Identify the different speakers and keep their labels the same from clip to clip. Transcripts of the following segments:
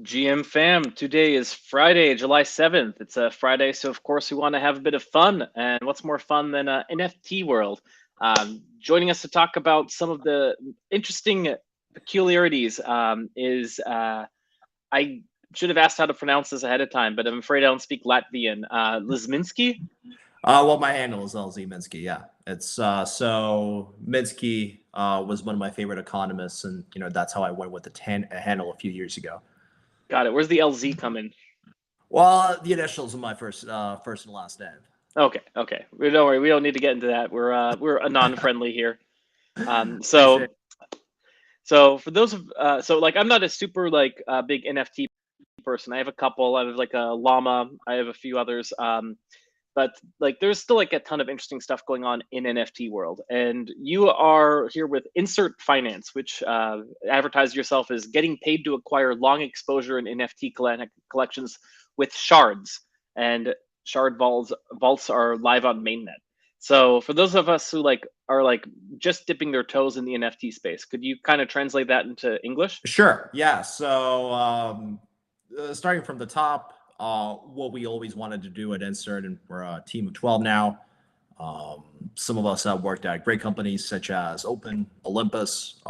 Speaker 1: GM fam, today is Friday, July 7th. It's a Friday, so of course we want to have a bit of fun. And what's more fun than NFT world? Joining us to talk about some of the interesting peculiarities is I should have asked how to pronounce this ahead of time, but I'm afraid I don't speak Latvian. Lizminski?
Speaker 2: Well, my handle is LZ Minsky. Yeah, it's so Minsky was one of my favorite economists, and that's how I went with the handle a few years ago.
Speaker 1: Got it. Where's the LZ come in?
Speaker 2: Well, the initials of my first and last name.
Speaker 1: Okay, okay. Don't worry, we don't need to get into that. We're a non-friendly here. Um,
Speaker 2: Appreciate
Speaker 1: so So for those of so like I'm not a super big NFT person. I have a couple. I have like a llama. I have a few others. But like there's still like a ton of interesting stuff going on in NFT world. And you are here with INSRT Finance, which advertise yourself as getting paid to acquire long exposure in NFT collections with shards. And shard vaults are live on mainnet. So for those of us who are just dipping their toes in the NFT space, could you kind of translate that into English?
Speaker 2: Sure. Yeah. So starting from the top, what we always wanted to do at Insert, and we're a team of 12 now. Um, some of us have worked at great companies such as Open, Olympus,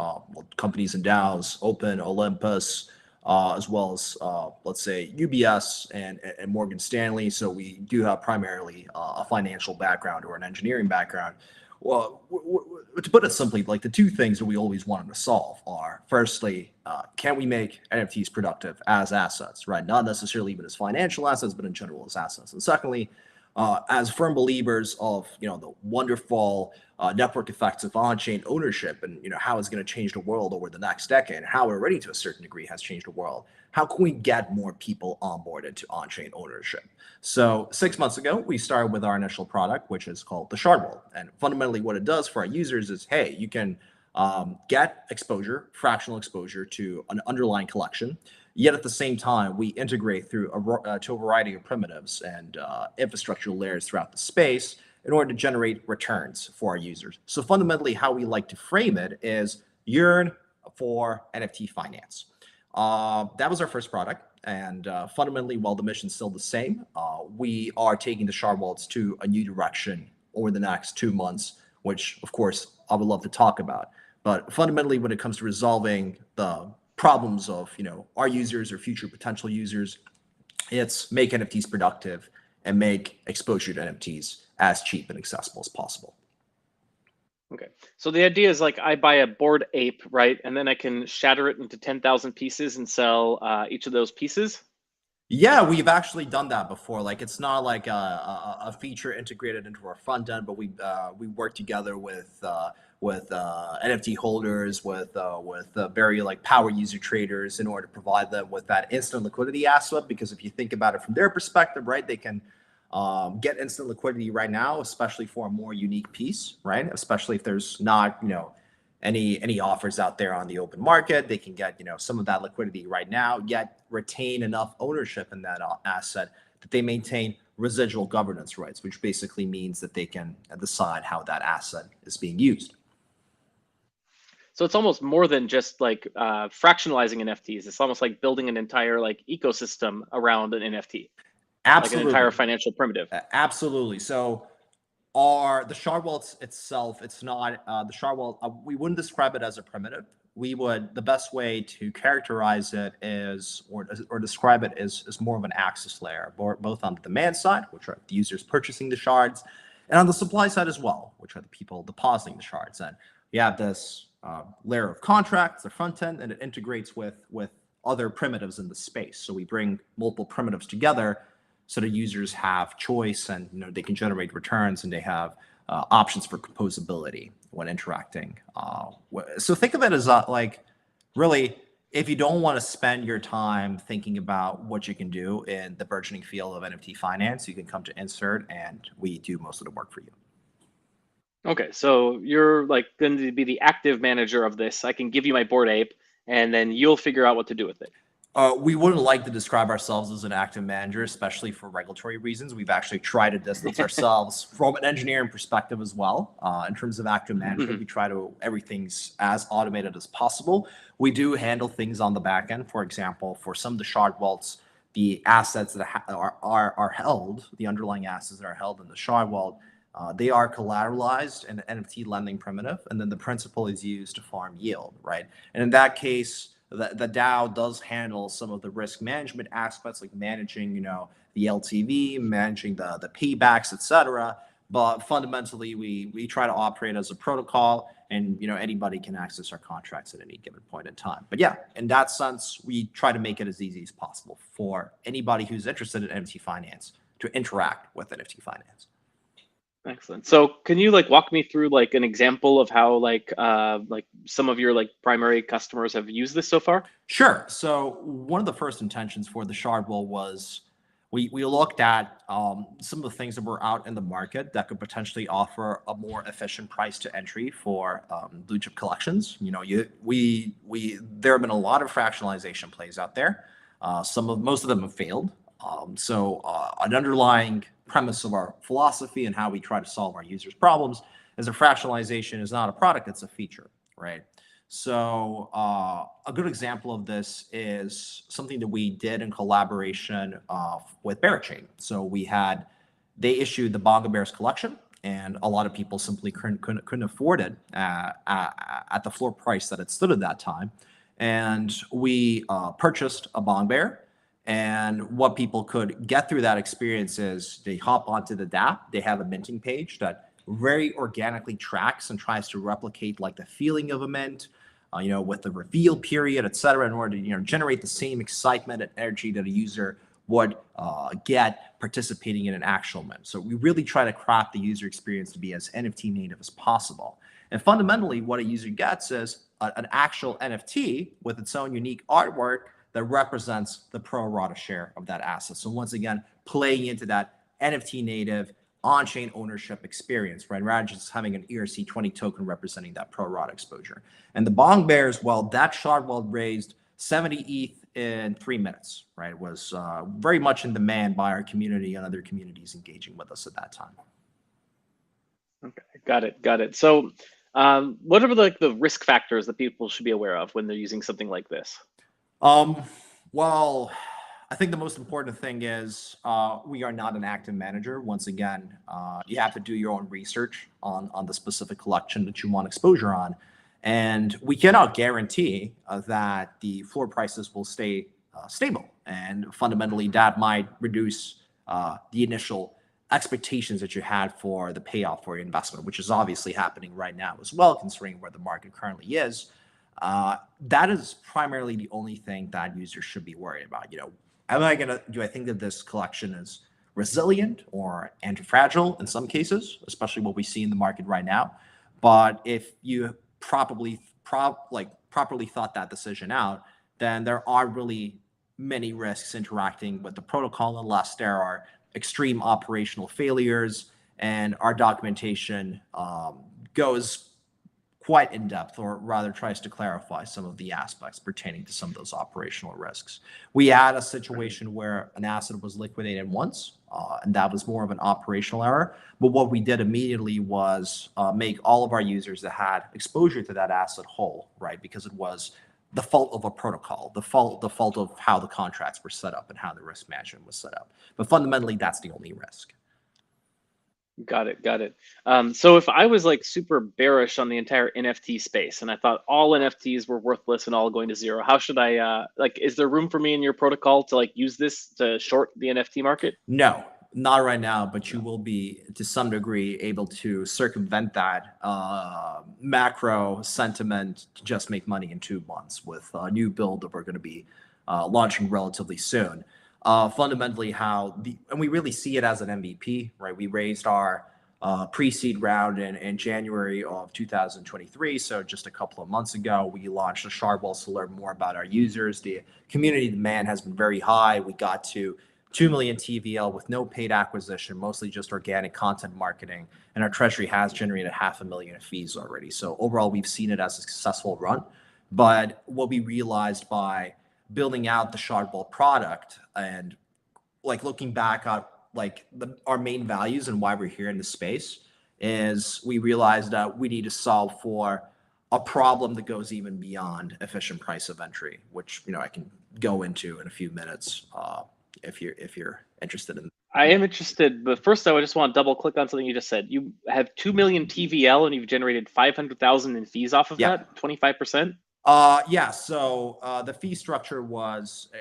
Speaker 2: companies and DAOs, Open, Olympus, as well as, let's say, UBS and Morgan Stanley. So we do have primarily a financial background or an engineering background. Well, to put it simply, like the two things that we always wanted to solve are, firstly, can we make NFTs productive as assets, right? Not necessarily even as financial assets, but in general as assets. And secondly, as firm believers of the wonderful network effects of on-chain ownership, and how it's going to change the world over the next decade, and how already to a certain degree has changed the world. How can we get more people onboarded to on-chain ownership? So 6 months ago, we started with our initial product, which is called the Shard Wallet. And fundamentally, what it does for our users is, hey, you can get exposure, fractional exposure to an underlying collection. Yet at the same time, we integrate through to a variety of primitives and infrastructure layers throughout the space in order to generate returns for our users. So fundamentally, how we like to frame it is yearn for NFT finance. That was our first product. And fundamentally, while the mission's still the same, we are taking the Shard Wallets to a new direction over the next 2 months, which, of course, I would love to talk about. But fundamentally, when it comes to resolving the problems of our users or future potential users, it's make NFTs productive and make exposure to NFTs as cheap and accessible as possible.
Speaker 1: Okay. So the idea is like I buy a bored ape, right? And then I can shatter it into 10,000 pieces and sell each of those pieces.
Speaker 2: Yeah, we've actually done that before. Like, it's not like a feature integrated into our front end, but we work together with NFT holders, with very like power user traders in order to provide them with that instant liquidity aspect. Because if you think about it from their perspective, right, they can get instant liquidity right now, especially for a more unique piece, right? Especially if there's not any offers out there on the open market. They can get some of that liquidity right now, yet retain enough ownership in that asset that they maintain residual governance rights, which basically means that they can decide how that asset is being used.
Speaker 1: So it's almost more than just like fractionalizing NFTs. It's almost like building an entire like ecosystem around an NFT, like an entire
Speaker 2: Absolutely.
Speaker 1: financial primitive.
Speaker 2: Absolutely. So are the shard wallet itself, it's not the shard wallet, we wouldn't describe it as a primitive. We would, the best way to characterize it is, or describe it is more of an access layer, both on the demand side, which are the users purchasing the shards, and on the supply side as well, which are the people depositing the shards. And you have this layer of contracts, the front end, and it integrates with other primitives in the space. So we bring multiple primitives together so the users have choice, and they can generate returns, and they have options for composability when interacting. So think of it as like, really, if you don't want to spend your time thinking about what you can do in the burgeoning field of NFT finance, you can come to Insert, and we do most of the work for you.
Speaker 1: Okay, so you're like going to be the active manager of this. I can give you my bored ape, and then you'll figure out what to do with it.
Speaker 2: We wouldn't like to describe ourselves as an active manager, especially for regulatory reasons. We've actually tried to distance ourselves from an engineering perspective as well. In terms of active management, we try to everything's as automated as possible. We do handle things on the back end. For example, for some of the shard vaults, the assets that are held, the underlying assets that are held in the shard vault, they are collateralized in an NFT lending primitive, and then the principal is used to farm yield, right? And in that case, the DAO does handle some of the risk management aspects, like managing, the LTV, managing the paybacks, etc. But fundamentally, we try to operate as a protocol, and anybody can access our contracts at any given point in time. But yeah, in that sense, we try to make it as easy as possible for anybody who's interested in NFT finance to interact with NFT finance.
Speaker 1: Excellent. So can you walk me through an example of how some of your primary customers have used this so far?
Speaker 2: Sure. So one of the first intentions for the shard wall was we looked at some of the things that were out in the market that could potentially offer a more efficient price to entry for blue chip collections. There have been a lot of fractionalization plays out there. Most of them have failed. So an underlying premise of our philosophy and how we try to solve our users' problems is that fractionalization is not a product, it's a feature, right? So a good example of this is something that we did in collaboration with Barachain. So they issued the Bonga Bears collection, and a lot of people simply couldn't afford it at the floor price that it stood at that time. And we purchased a Bonga Bear. And what people could get through that experience is they hop onto the DApp. They have a minting page that very organically tracks and tries to replicate the feeling of a mint, with the reveal period, et cetera, in order to generate the same excitement and energy that a user would get participating in an actual mint. So we really try to craft the user experience to be as NFT native as possible. And fundamentally, what a user gets is an actual NFT with its own unique artwork that represents the pro rata share of that asset. So once again, playing into that NFT native on-chain ownership experience, right? Rather than just having an ERC20 token representing that pro rata exposure. And the Bong Bears, well, that shard vault raised 70 ETH in 3 minutes, right? It was very much in demand by our community and other communities engaging with us at that time.
Speaker 1: Okay, got it. So what are the risk factors that people should be aware of when they're using something like this?
Speaker 2: Well, I think the most important thing is we are not an active manager. Once again, you have to do your own research on the specific collection that you want exposure on. And we cannot guarantee that the floor prices will stay stable. And fundamentally, that might reduce the initial expectations that you had for the payoff for your investment, which is obviously happening right now as well, considering where the market currently is. That is primarily the only thing that users should be worried about. Do I think that this collection is resilient or anti-fragile in some cases, especially what we see in the market right now? But if you properly thought that decision out, then there are really many risks interacting with the protocol unless there are extreme operational failures, and our documentation goes quite in depth, or rather tries to clarify some of the aspects pertaining to some of those operational risks. We had a situation where an asset was liquidated once, and that was more of an operational error. But what we did immediately was make all of our users that had exposure to that asset whole, right? Because it was the fault of a protocol, the fault of how the contracts were set up and how the risk management was set up. But fundamentally, that's the only risk.
Speaker 1: Got it. So if I was super bearish on the entire NFT space and I thought all NFTs were worthless and all going to zero, how should I is there room for me in your protocol to use this to short the NFT market?
Speaker 2: No, not right now, but you will be to some degree able to circumvent that macro sentiment to just make money in 2 months with a new build that we're going to be launching relatively soon. Fundamentally, and we really see it as an MVP, right? We raised our pre-seed round in January of 2023. So just a couple of months ago, we launched a shard walls to learn more about our users. The community demand has been very high. We got to 2 million TVL with no paid acquisition, mostly just organic content marketing. And our treasury has generated $500,000 in fees already. So overall, we've seen it as a successful run. But what we realized by building out the shard vault product and like looking back at like our main values and why we're here in the space is we realized that we need to solve for a problem that goes even beyond efficient price of entry, which I can go into in a few minutes if you're interested in.
Speaker 1: I am interested, but first I just want to double click on something you just said. You have 2 million TVL and you've generated 500,000 in fees off of that, 25%.
Speaker 2: Yeah. So the fee structure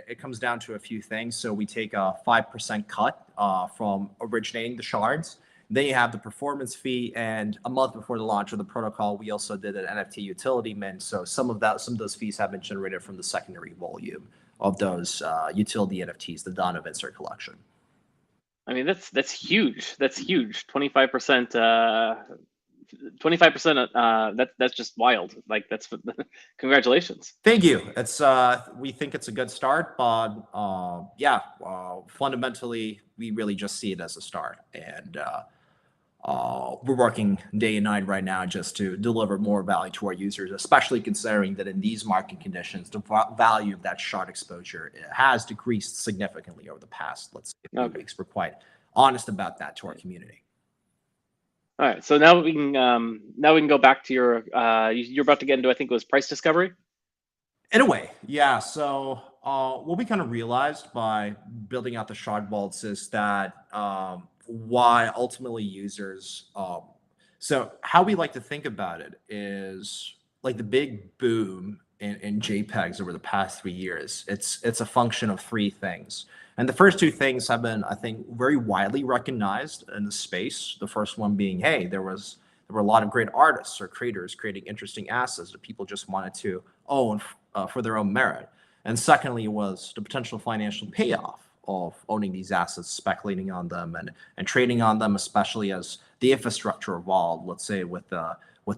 Speaker 2: it comes down to a few things. So we take a 5% cut from originating the shards. Then you have the performance fee, and a month before the launch of the protocol, we also did an NFT utility mint. So some of those fees have been generated from the secondary volume of those utility NFTs, the Dawn of Insert collection.
Speaker 1: I mean, that's huge. That's huge. 25%. 25%. That's just wild. Like that's congratulations.
Speaker 2: Thank you. It's we think it's a good start, but fundamentally we really just see it as a start, and we're working day and night right now just to deliver more value to our users, especially considering that in these market conditions, the value of that shard exposure has decreased significantly over the past, let's say, few weeks. We're quite honest about that to our community.
Speaker 1: All right, so now we can go back to your you're about to get into, I think it was price discovery.
Speaker 2: In a way, yeah. So what we kind of realized by building out the shard vaults is that why ultimately users. So how we like to think about it is like the big boom in JPEGs over the past 3 years. It's a function of three things. And the first two things have been, I think, very widely recognized in the space. The first one being, hey, there were a lot of great artists or creators creating interesting assets that people just wanted to own for their own merit. And secondly was the potential financial payoff of owning these assets, speculating on them and trading on them, especially as the infrastructure evolved, let's say with the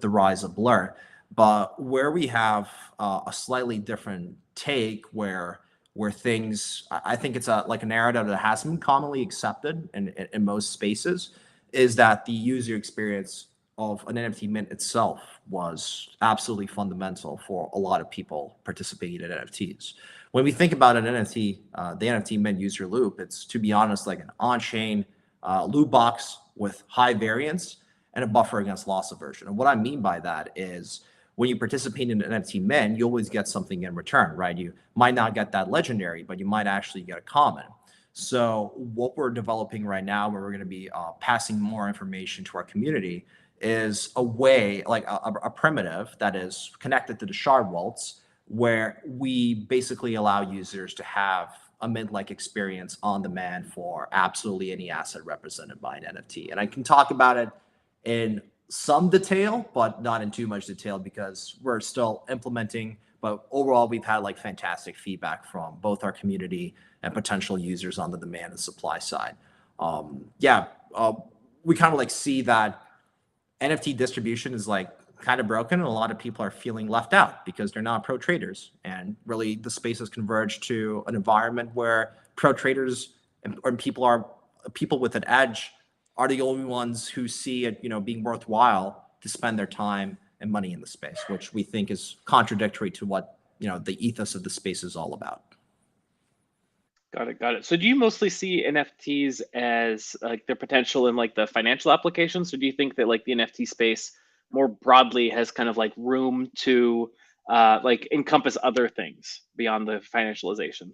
Speaker 2: rise of Blur. But where we have a slightly different take where things, I think it's like a narrative that hasn't been commonly accepted in most spaces, is that the user experience of an NFT mint itself was absolutely fundamental for a lot of people participating in NFTs. When we think about an NFT, the NFT mint user loop, it's, to be honest, like an on-chain loot box with high variance and a buffer against loss aversion. And what I mean by that is when you participate in an NFT mint, you always get something in return, right? You might not get that legendary, but you might actually get a common. So what we're developing right now, where we're going to be passing more information to our community, is a way, like a primitive that is connected to the shard vaults, where we basically allow users to have a mint-like experience on demand for absolutely any asset represented by an NFT. And I can talk about it in some detail, but not in too much detail because we're still implementing. But overall, we've had like fantastic feedback from both our community and potential users on the demand and supply side. We kind of like see that NFT distribution is like kind of broken, and a lot of people are feeling left out because they're not pro traders. And really, the space has converged to an environment where pro traders and people with an edge are the only ones who see it, being worthwhile to spend their time and money in the space, which we think is contradictory to what, the ethos of the space is all about.
Speaker 1: Got it. So do you mostly see NFTs as like their potential in like the financial applications, or do you think that like the NFT space more broadly has kind of like room to like encompass other things beyond the financialization?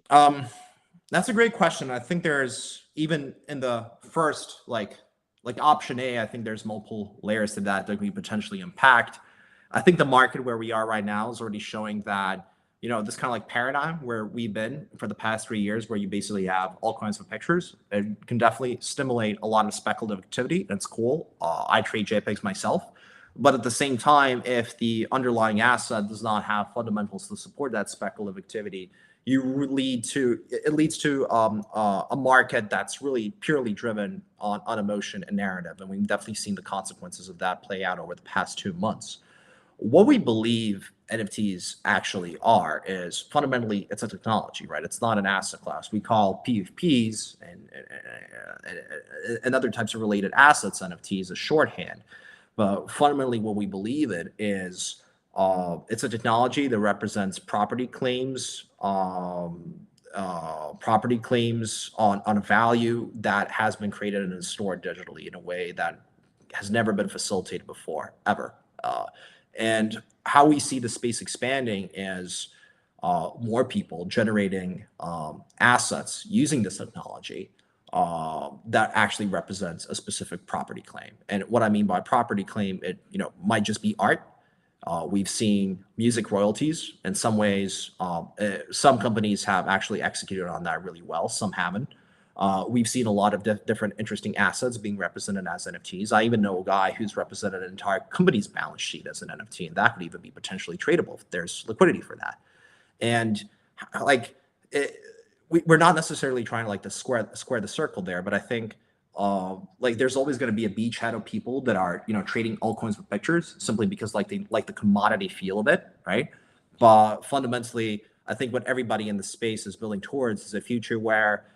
Speaker 2: That's a great question. I think there's, even in the first like option A, I think there's multiple layers to that we potentially impact. I think the market where we are right now is already showing that, this kind of like paradigm where we've been for the past 3 years, where you basically have all kinds of pictures. It can definitely stimulate a lot of speculative activity. That's cool. I trade JPEGs myself. But at the same time, if the underlying asset does not have fundamentals to support that speculative activity, it leads to a market that's really purely driven on emotion and narrative. And we've definitely seen the consequences of that play out over the past 2 months. What we believe NFTs actually are is fundamentally it's a technology, right? It's not an asset class. We call PFPs and other types of related assets NFTs a shorthand. But fundamentally what we believe it is It's a technology that represents property claims on a value that has been created and stored digitally in a way that has never been facilitated before, ever. And how we see the space expanding is more people generating assets using this technology that actually represents a specific property claim. And what I mean by property claim, it might just be art. We've seen music royalties. In some ways, some companies have actually executed on that really well. Some haven't. We've seen a lot of different interesting assets being represented as NFTs. I even know a guy who's represented an entire company's balance sheet as an NFT, and that could even be potentially tradable if there's liquidity for that. And like, we're not necessarily trying to like to square the circle there, but I think like there's always going to be a beachhead of people that are trading altcoins with pictures simply because like they like the commodity feel of it, right? But fundamentally, I think what everybody in the space is building towards is a future where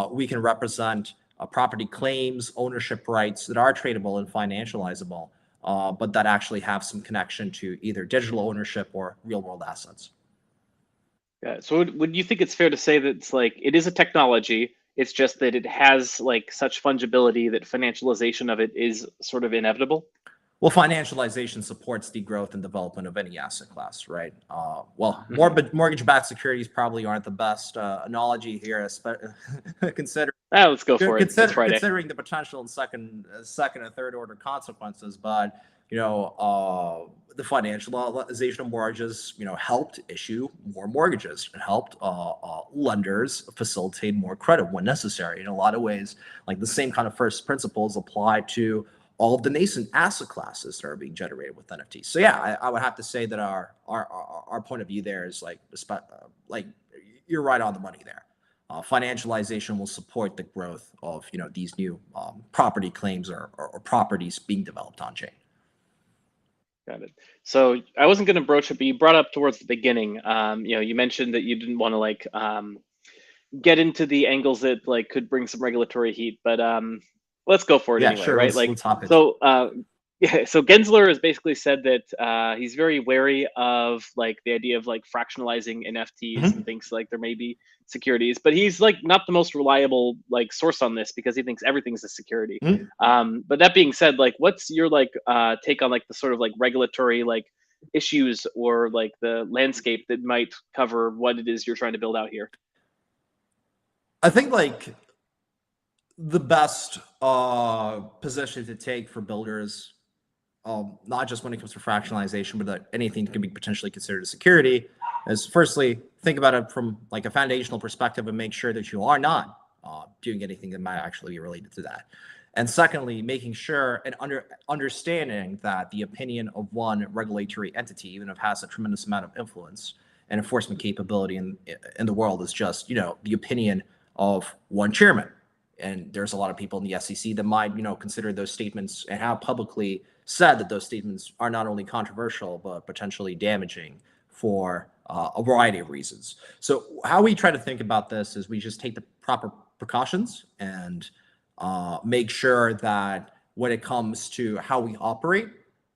Speaker 2: we can represent property claims, ownership rights that are tradable and financializable, but that actually have some connection to either digital ownership or real world assets.
Speaker 1: Yeah. So would you think it's fair to say that it's like it is a technology? It's just that it has like such fungibility that financialization of it is sort of inevitable.
Speaker 2: Well, financialization supports the growth and development of any asset class, right? Well, mortgage-backed securities probably aren't the best analogy here, considering
Speaker 1: Let's go for it. It's Friday.
Speaker 2: considering the potential and second and third order consequences. But the financialization of mortgages, helped issue more mortgages and helped lenders facilitate more credit when necessary. In a lot of ways, like the same kind of first principles apply to all of the nascent asset classes that are being generated with NFTs. So yeah, I would have to say that our point of view there is like you're right on the money there. Financialization will support the growth of these new property claims or properties being developed on chain.
Speaker 1: Got it. So I wasn't going to broach it, but you brought up towards the beginning. You mentioned that you didn't want to like get into the angles that like could bring some regulatory heat, but let's go for it anyway,
Speaker 2: sure.
Speaker 1: right?
Speaker 2: Let's hop
Speaker 1: so yeah, so Gensler has basically said that he's very wary of like the idea of like fractionalizing NFTs and thinks like there may be securities, but he's like not the most reliable like source on this because he thinks everything's a security. But that being said, like what's your like take on like the sort of like regulatory like issues or like the landscape that might cover what it is you're trying to build out here?
Speaker 2: I think like the best position to take for builders, not just when it comes to fractionalization, but that anything can be potentially considered a security, is firstly think about it from like a foundational perspective and make sure that you are not doing anything that might actually be related to that. And secondly, making sure and understanding that the opinion of one regulatory entity, even if it has a tremendous amount of influence and enforcement capability in the world, is just the opinion of one chairman. And there's a lot of people in the SEC that might consider those statements and have publicly said that those statements are not only controversial but potentially damaging for a variety of reasons. So how we try to think about this is we just take the proper precautions and make sure that when it comes to how we operate,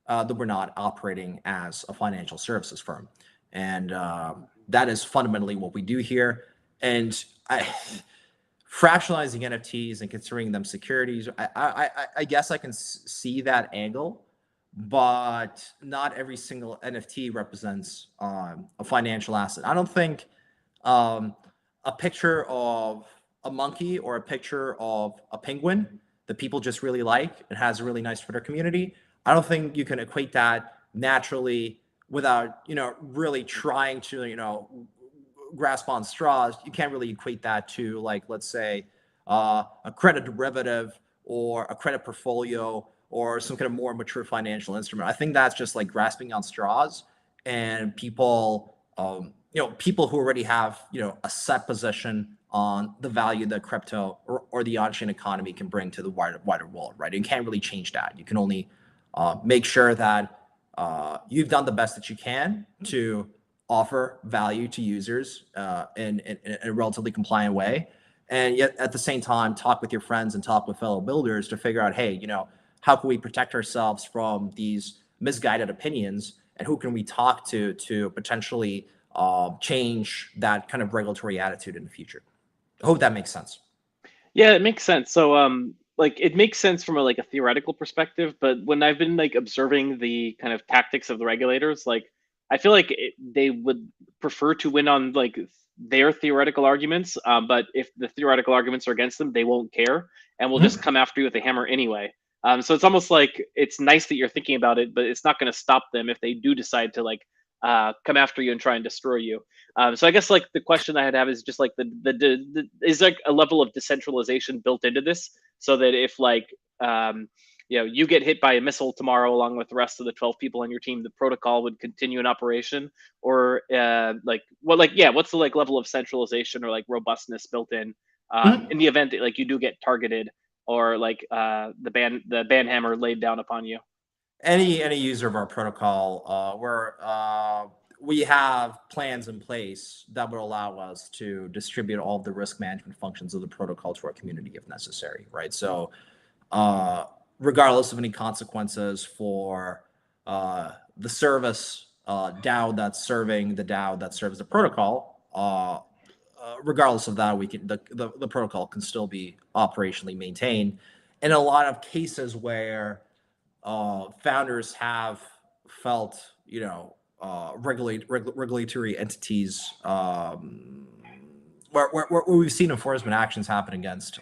Speaker 2: that we're not operating as a financial services firm. And that is fundamentally what we do here. And fractionalizing NFTs and considering them securities, I guess I can see that angle, but not every single NFT represents a financial asset. I don't think a picture of a monkey or a picture of a penguin that people just really like and has a really nice Twitter community, I don't think you can equate that naturally without really trying to grasp on straws. You can't really equate that to like, let's say a credit derivative or a credit portfolio or some kind of more mature financial instrument. I think that's just like grasping on straws, and people people who already have a set position on the value that crypto or the on-chain economy can bring to the wider world, right? You can't really change that. You can only make sure that you've done the best that you can to offer value to users in a relatively compliant way, and yet at the same time talk with your friends and talk with fellow builders to figure out, hey, how can we protect ourselves from these misguided opinions and who can we talk to potentially change that kind of regulatory attitude in the future. I hope that makes sense.
Speaker 1: Yeah, it makes sense. So, like, it makes sense from a like a theoretical perspective, but when I've been like observing the kind of tactics of the regulators, like, I feel like they would prefer to win on like their theoretical arguments, but if the theoretical arguments are against them, they won't care and will just
Speaker 2: Mhm.
Speaker 1: come after you with a hammer anyway. So it's almost like it's nice that you're thinking about it, but it's not going to stop them if they do decide to like come after you and try and destroy you. So I guess like the question I had to have is just like the is like a level of decentralization built into this, so that if like you get hit by a missile tomorrow along with the rest of the 12 people on your team, the protocol would continue in operation, or like what like yeah, what's the like level of centralization or like robustness built in the event that like you do get targeted or like the ban hammer laid down upon you.
Speaker 2: Any user of our protocol, we have plans in place that would allow us to distribute all of the risk management functions of the protocol to our community if necessary, right? So uh, regardless of any consequences for the service DAO that's serving the DAO that serves the protocol, regardless of that, we can the protocol can still be operationally maintained. In a lot of cases where founders have felt, regulatory entities, where we've seen enforcement actions happen against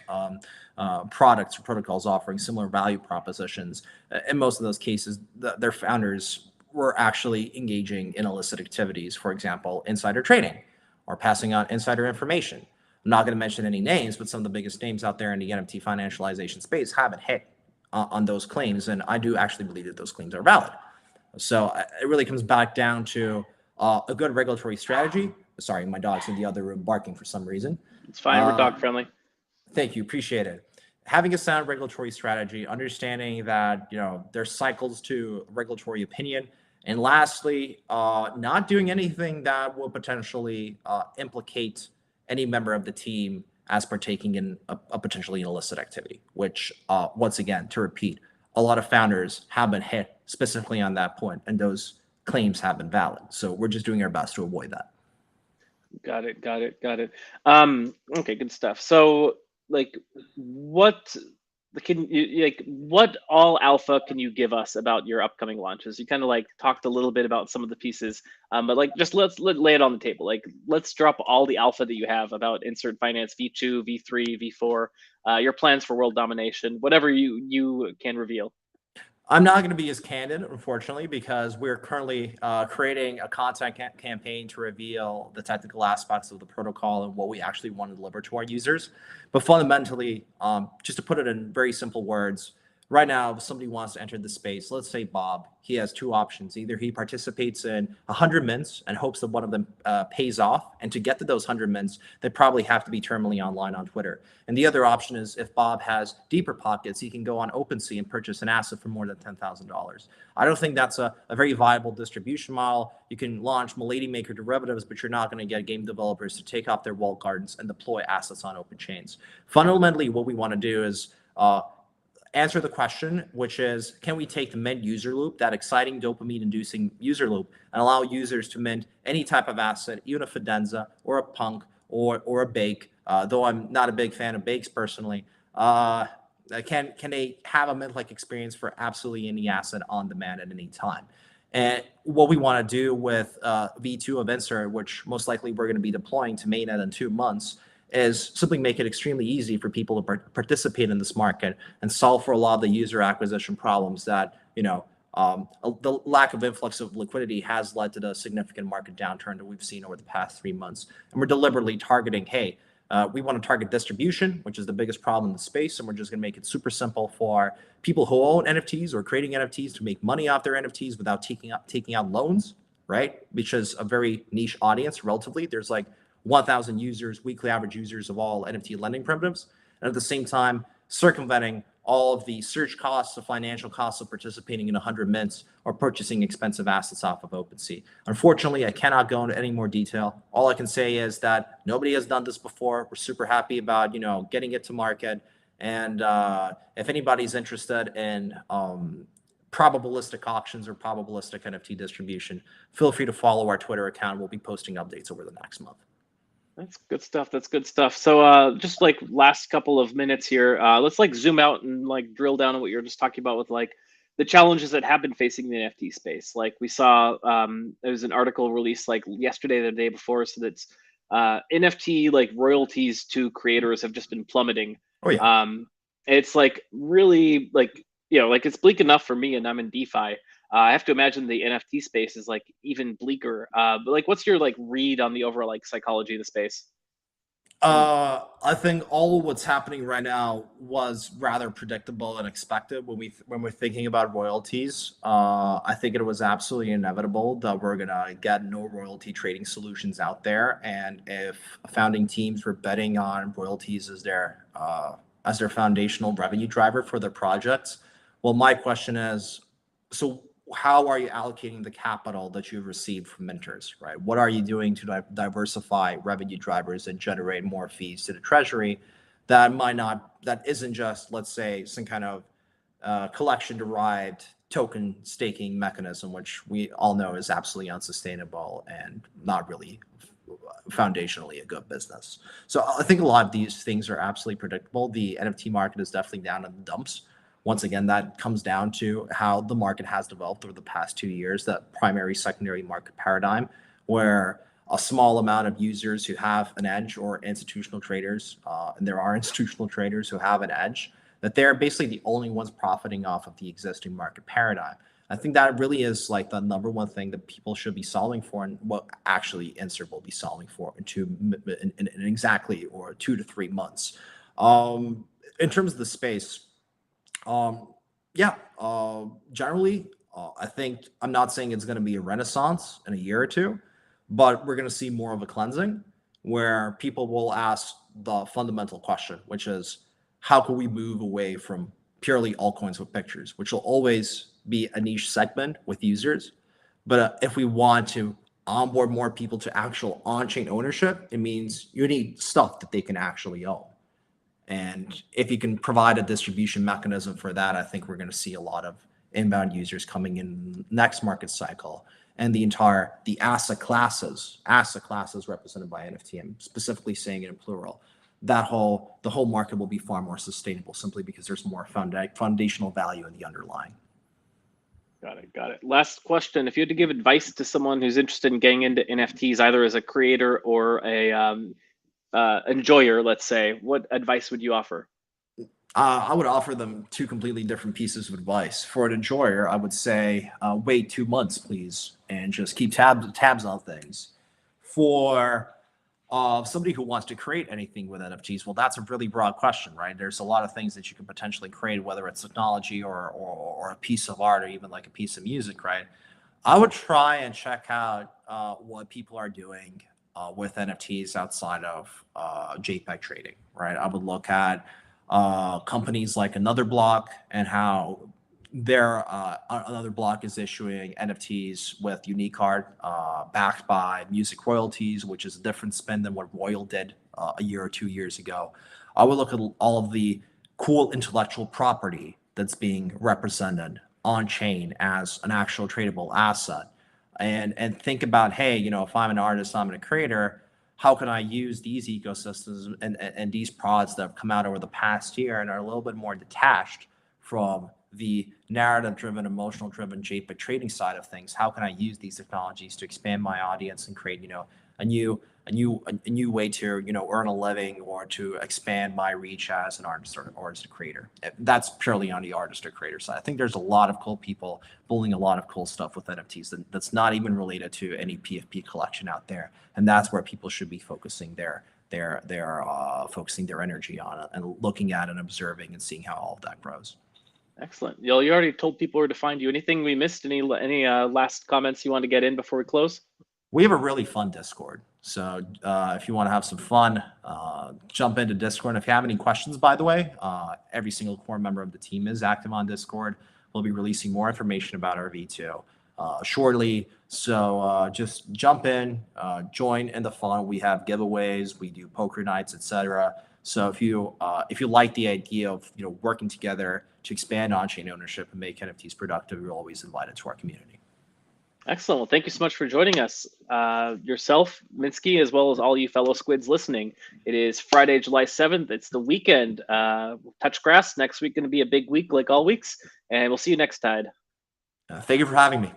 Speaker 2: products or protocols offering similar value propositions. In most of those cases, their founders were actually engaging in illicit activities, for example, insider trading or passing on insider information. I'm not going to mention any names, but some of the biggest names out there in the NFT financialization space haven't hit on those claims, and I do actually believe that those claims are valid. So it really comes back down to a good regulatory strategy. Sorry, my dog's in the other room barking for some reason.
Speaker 1: It's fine. We're dog friendly.
Speaker 2: Thank you, appreciate it. Having a sound regulatory strategy, understanding that there's cycles to regulatory opinion, and lastly, not doing anything that will potentially implicate any member of the team as partaking in a potentially illicit activity. Which, once again, to repeat, a lot of founders have been hit specifically on that point, and those claims have been valid. So we're just doing our best to avoid that.
Speaker 1: Got it. Got it. Got it. Okay, good stuff. So, like, what can you like? What all alpha can you give us about your upcoming launches? You kind of like talked a little bit about some of the pieces, but like, just lay it on the table. Like, let's drop all the alpha that you have about Insert Finance V2, V3, V4, your plans for world domination, whatever you can reveal.
Speaker 2: I'm not going to be as candid, unfortunately, because we're currently creating a content campaign to reveal the technical aspects of the protocol and what we actually want to deliver to our users. But fundamentally, just to put it in very simple words, right now, if somebody wants to enter the space, let's say Bob, he has two options. Either he participates in 100 mints and hopes that one of them pays off. And to get to those 100 mints, they probably have to be terminally online on Twitter. And the other option is if Bob has deeper pockets, he can go on OpenSea and purchase an asset for more than $10,000. I don't think that's a very viable distribution model. You can launch Milady Maker derivatives, but you're not going to get game developers to take off their walled gardens and deploy assets on open chains. Fundamentally, what we want to do is answer the question, which is, can we take the mint user loop, that exciting dopamine-inducing user loop, and allow users to mint any type of asset, even a Fidenza or a Punk or a Bake, though I'm not a big fan of Bakes personally. Can they have a mint-like experience for absolutely any asset on demand at any time? And what we want to do with V2 of INSRT, which most likely we're going to be deploying to mainnet in 2 months, is simply make it extremely easy for people to participate in this market and solve for a lot of the user acquisition problems that, the lack of influx of liquidity has led to the significant market downturn that we've seen over the past 3 months. And we're deliberately targeting, hey, we want to target distribution, which is the biggest problem in the space. And we're just going to make it super simple for people who own NFTs or creating NFTs to make money off their NFTs without taking out loans, right? Which is a very niche audience relatively. There's like 1,000 users, weekly average users of all NFT lending primitives. And at the same time, circumventing all of the search costs, the financial costs of participating in 100 mints or purchasing expensive assets off of OpenSea. Unfortunately, I cannot go into any more detail. All I can say is that nobody has done this before. We're super happy about, getting it to market. And if anybody's interested in probabilistic auctions or probabilistic NFT distribution, feel free to follow our Twitter account. We'll be posting updates over the next month.
Speaker 1: That's good stuff. That's good stuff. So just like last couple of minutes here, let's like zoom out and like drill down on what you're just talking about with like the challenges that have been facing the NFT space. Like we saw there was an article released like yesterday, the day before, so that's NFT like royalties to creators have just been plummeting.
Speaker 2: Oh yeah.
Speaker 1: It's like really like, you know, like it's bleak enough for me, and I'm in DeFi. I have to imagine the NFT space is like even bleaker. But like, what's your like read on the overall like psychology of the space?
Speaker 2: I think all of what's happening right now was rather predictable and expected when we're thinking about royalties. I think it was absolutely inevitable that we're gonna get no royalty trading solutions out there, and if founding teams were betting on royalties as their foundational revenue driver for their projects, well, my question is, so how are you allocating the capital that you've received from mentors, right? What are you doing to diversify revenue drivers and generate more fees to the treasury that isn't just, let's say, some kind of collection derived token staking mechanism, which we all know is absolutely unsustainable and not really foundationally a good business. So I think a lot of these things are absolutely predictable. The NFT market is definitely down in the dumps. Once again, that comes down to how the market has developed over the past 2 years, that primary, secondary market paradigm, where a small amount of users who have an edge, or institutional traders, and there are institutional traders who have an edge, that they're basically the only ones profiting off of the existing market paradigm. I think that really is like the number one thing that people should be solving for, and what actually INSRT will be solving for in exactly or 2 to 3 months. In terms of the space, generally, I think I'm not saying it's going to be a renaissance in a year or two, but we're going to see more of a cleansing where people will ask the fundamental question, which is, how can we move away from purely altcoins with pictures, which will always be a niche segment with users. But if we want to onboard more people to actual on-chain ownership, it means you need stuff that they can actually own. And if you can provide a distribution mechanism for that, I think we're going to see a lot of inbound users coming in next market cycle. And the asset classes represented by NFT, I'm specifically saying it in plural, the whole market will be far more sustainable, simply because there's more foundational value in the underlying.
Speaker 1: Got it. Last question. If you had to give advice to someone who's interested in getting into NFTs, either as a creator or a enjoyer, let's say, what advice would you offer?
Speaker 2: I would offer them two completely different pieces of advice. For an enjoyer, I would say wait 2 months, please, and just keep tabs on things. For somebody who wants to create anything with NFTs, well, that's a really broad question, right? There's a lot of things that you can potentially create, whether it's technology or a piece of art, or even like a piece of music, right? I would try and check out what people are doing with NFTs outside of JPEG trading, right? I would look at companies like Another Block and how their Another Block is issuing NFTs with unique art backed by music royalties, which is a different spin than what Royal did a year or 2 years ago. I would look at all of the cool intellectual property that's being represented on chain as an actual tradable asset, and think about, hey, if I'm an artist, I'm a creator, how can I use these ecosystems and these pods that have come out over the past year and are a little bit more detached from the narrative-driven, emotional-driven JPEG trading side of things? How can I use these technologies to expand my audience and create, a new way to, earn a living, or to expand my reach as an artist or as a creator? That's purely on the artist or creator side. I think there's a lot of cool people building a lot of cool stuff with NFTs that's not even related to any PFP collection out there, and that's where people should be focusing their energy on, and looking at and observing and seeing how all of that grows.
Speaker 1: Excellent. You already told people where to find you. Anything we missed? Any last comments you want to get in before we close?
Speaker 2: We have a really fun Discord. So if you want to have some fun, jump into Discord. And if you have any questions, by the way, every single core member of the team is active on Discord. We'll be releasing more information about our V2 shortly. So just jump in, join in the fun. We have giveaways, we do poker nights, etc. So if you like the idea of working together to expand on-chain ownership and make NFTs productive, you're always invited to our community.
Speaker 1: Excellent. Well, thank you so much for joining us, yourself, Minsky, as well as all you fellow squids listening. It is Friday, July 7th. It's the weekend. Touch grass. Next week going to be a big week like all weeks, and we'll see you next tide.
Speaker 2: Thank you for having me.